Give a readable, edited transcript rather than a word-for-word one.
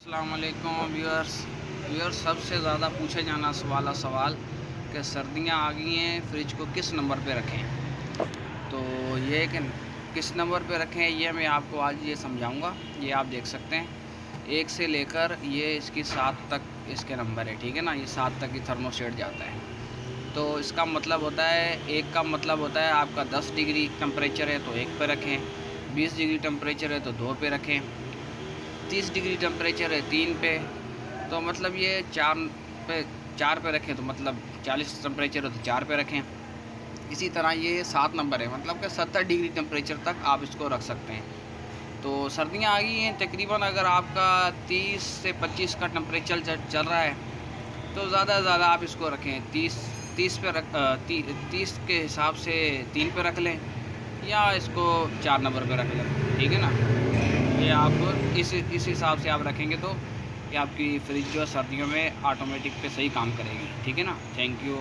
अस्सलाम वालेकुम व्यूअर्स सबसे ज़्यादा पूछे जाना वाला सवाल कि सर्दियाँ आ गई हैं, फ्रिज को किस नंबर पे रखें। तो ये कि किस नंबर पे रखें ये मैं आपको आज ये समझाऊंगा। ये आप देख सकते हैं 1 से लेकर ये इसकी 7 तक इसके नंबर है, ठीक है ना। ये 7 तक की थर्मोस्टेट जाता है। तो इसका मतलब होता है, एक का मतलब होता है आपका 10 डिग्री टेम्परेचर है तो 1 पे रखें, 20 डिग्री टेम्परेचर है तो 2 पे रखें, 30 डिग्री टेम्परेचर है 3 पे। तो मतलब ये 4 पे रखें तो मतलब 40 टेम्परेचर है तो 4 पे रखें। इसी तरह ये 7 नंबर है, मतलब कि 70 डिग्री टेम्परेचर तक आप इसको रख सकते हैं। तो सर्दियाँ आ गई हैं, तकरीबन अगर आपका 30 से 25 का टेम्परेचर चल रहा है तो ज़्यादा से ज़्यादा आप इसको रखें 30 पे 30 के हिसाब से 3 पे रख लें, या इसको 4 नंबर पे रख लें, ठीक है ना। ये आप इस हिसाब से आप रखेंगे तो ये आपकी फ्रिज जो है सर्दियों में ऑटोमेटिक पे सही काम करेगी, ठीक है ना। Thank you.